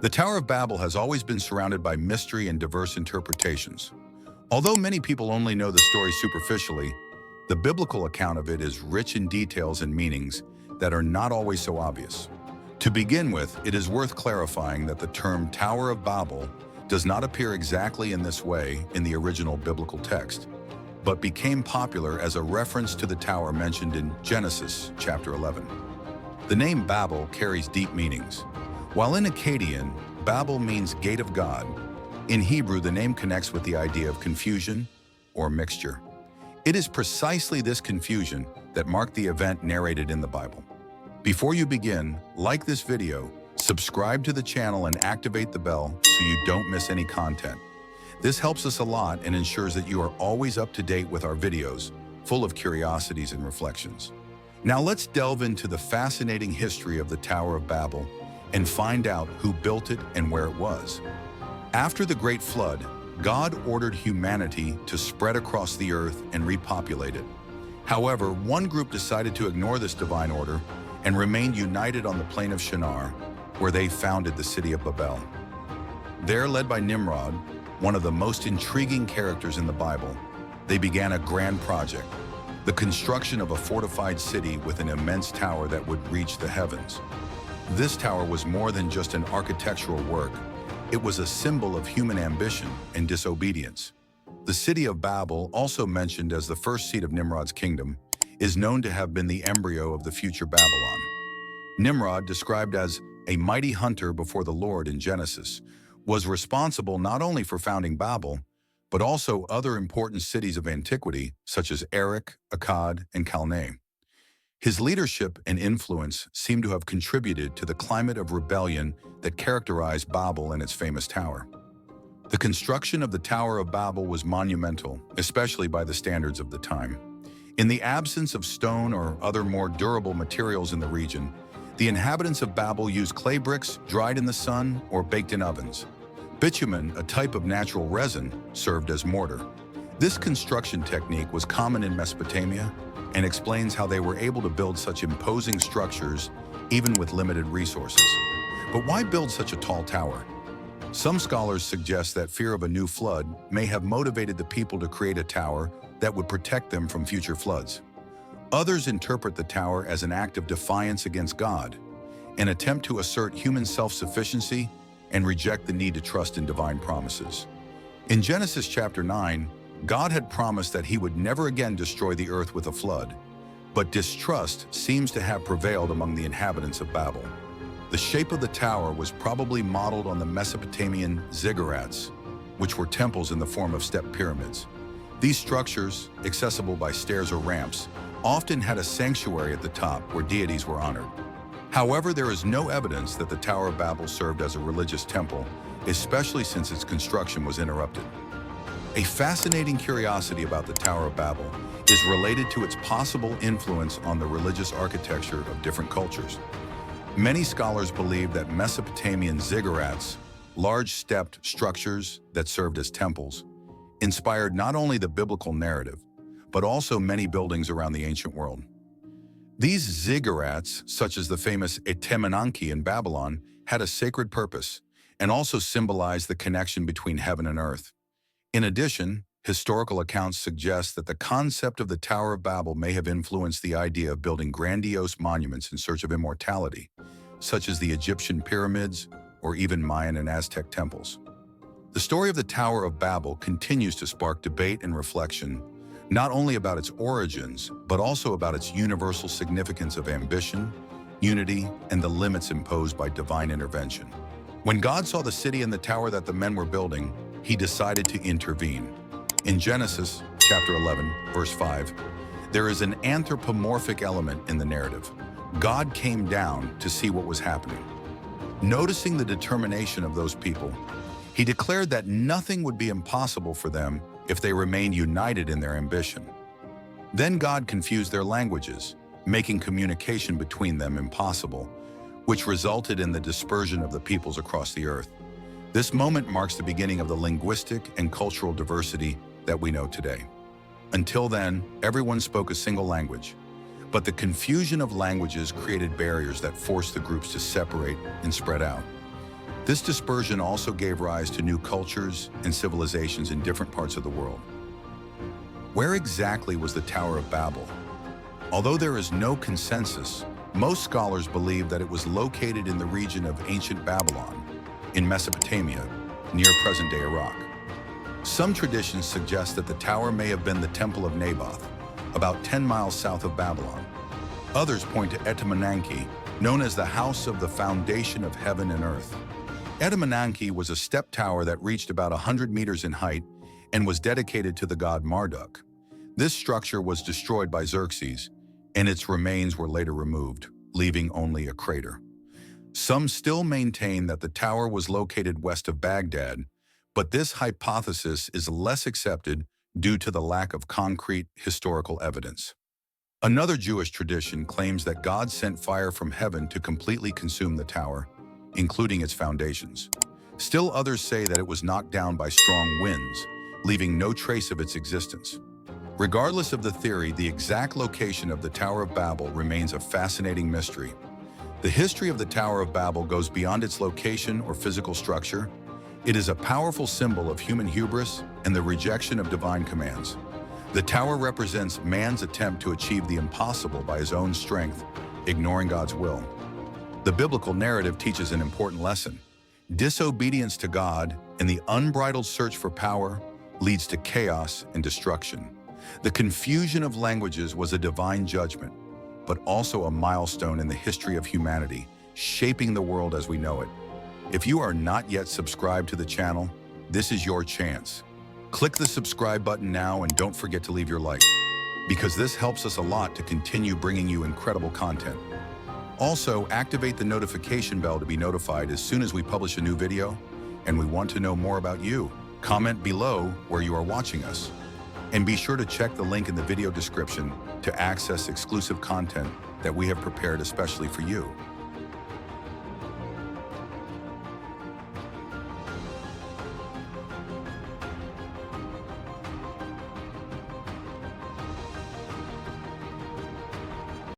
The Tower of Babel has always been surrounded by mystery and diverse interpretations. Although many people only know the story superficially, the biblical account of it is rich in details and meanings that are not always so obvious. To begin with, it is worth clarifying that the term Tower of Babel does not appear exactly in this way in the original biblical text, but became popular as a reference to the tower mentioned in Genesis chapter 11. The name Babel carries deep meanings. While in Akkadian, Babel means gate of God, in Hebrew the name connects with the idea of confusion or mixture. It is precisely this confusion that marked the event narrated in the Bible. Before you begin, like this video, subscribe to the channel and activate the bell so you don't miss any content. This helps us a lot and ensures that you are always up to date with our videos, full of curiosities and reflections. Now let's delve into the fascinating history of the Tower of Babel and find out who built it and where it was. After the Great Flood, God ordered humanity to spread across the earth and repopulate it. However, one group decided to ignore this divine order and remained united on the plain of Shinar, where they founded the city of Babel. There, led by Nimrod, one of the most intriguing characters in the Bible, they began a grand project, the construction of a fortified city with an immense tower that would reach the heavens. This tower was more than just an architectural work. It was a symbol of human ambition and disobedience. The city of Babel, also mentioned as the first seat of Nimrod's kingdom, is known to have been the embryo of the future Babylon. Nimrod, described as a mighty hunter before the Lord in Genesis, was responsible not only for founding Babel, but also other important cities of antiquity such as Erech, Akkad, and Calneh. His leadership and influence seem to have contributed to the climate of rebellion that characterized Babel and its famous tower. The construction of the Tower of Babel was monumental, especially by the standards of the time. In the absence of stone or other more durable materials in the region, the inhabitants of Babel used clay bricks dried in the sun or baked in ovens. Bitumen, a type of natural resin, served as mortar. This construction technique was common in Mesopotamia and explains how they were able to build such imposing structures even with limited resources. But why build such a tall tower? Some scholars suggest that fear of a new flood may have motivated the people to create a tower that would protect them from future floods. Others interpret the tower as an act of defiance against God, an attempt to assert human self-sufficiency and reject the need to trust in divine promises. In Genesis chapter 9, God had promised that he would never again destroy the earth with a flood, but distrust seems to have prevailed among the inhabitants of Babel. The shape of the tower was probably modeled on the Mesopotamian ziggurats, which were temples in the form of step pyramids. These structures, accessible by stairs or ramps, often had a sanctuary at the top where deities were honored. However, there is no evidence that the Tower of Babel served as a religious temple, especially since its construction was interrupted. A fascinating curiosity about the Tower of Babel is related to its possible influence on the religious architecture of different cultures. Many scholars believe that Mesopotamian ziggurats, large stepped structures that served as temples, inspired not only the biblical narrative, but also many buildings around the ancient world. These ziggurats, such as the famous Etemenanki in Babylon, had a sacred purpose and also symbolized the connection between heaven and earth. In addition, historical accounts suggest that the concept of the Tower of Babel may have influenced the idea of building grandiose monuments in search of immortality, such as the Egyptian pyramids or even Mayan and Aztec temples. The story of the Tower of Babel continues to spark debate and reflection, not only about its origins, but also about its universal significance of ambition, unity, and the limits imposed by divine intervention. When God saw the city and the tower that the men were building, he decided to intervene. In Genesis chapter 11, verse 5, there is an anthropomorphic element in the narrative. God came down to see what was happening. Noticing the determination of those people, he declared that nothing would be impossible for them if they remained united in their ambition. Then God confused their languages, making communication between them impossible, which resulted in the dispersion of the peoples across the earth. This moment marks the beginning of the linguistic and cultural diversity that we know today. Until then, everyone spoke a single language, but the confusion of languages created barriers that forced the groups to separate and spread out. This dispersion also gave rise to new cultures and civilizations in different parts of the world. Where exactly was the Tower of Babel? Although there is no consensus, most scholars believe that it was located in the region of ancient Babylon, in Mesopotamia, near present-day Iraq. Some traditions suggest that the tower may have been the Temple of Naboth, about 10 miles south of Babylon. Others point to Etemenanke, known as the House of the Foundation of Heaven and Earth. Etemenanke was a step tower that reached about 100 meters in height and was dedicated to the god Marduk. This structure was destroyed by Xerxes, and its remains were later removed, leaving only a crater. Some still maintain that the tower was located west of Baghdad, but this hypothesis is less accepted due to the lack of concrete historical evidence. Another Jewish tradition claims that God sent fire from heaven to completely consume the tower, including its foundations. Still others say that it was knocked down by strong winds, leaving no trace of its existence. Regardless of the theory, the exact location of the Tower of Babel remains a fascinating mystery. The history of the Tower of Babel goes beyond its location or physical structure. It is a powerful symbol of human hubris and the rejection of divine commands. The tower represents man's attempt to achieve the impossible by his own strength, ignoring God's will. The biblical narrative teaches an important lesson. Disobedience to God and the unbridled search for power leads to chaos and destruction. The confusion of languages was a divine judgment, but also a milestone in the history of humanity, shaping the world as we know it. If you are not yet subscribed to the channel, this is your chance. Click the subscribe button now and don't forget to leave your like, because this helps us a lot to continue bringing you incredible content. Also, activate the notification bell to be notified as soon as we publish a new video, and we want to know more about you. Comment below where you are watching us. And be sure to check the link in the video description to access exclusive content that we have prepared especially for you.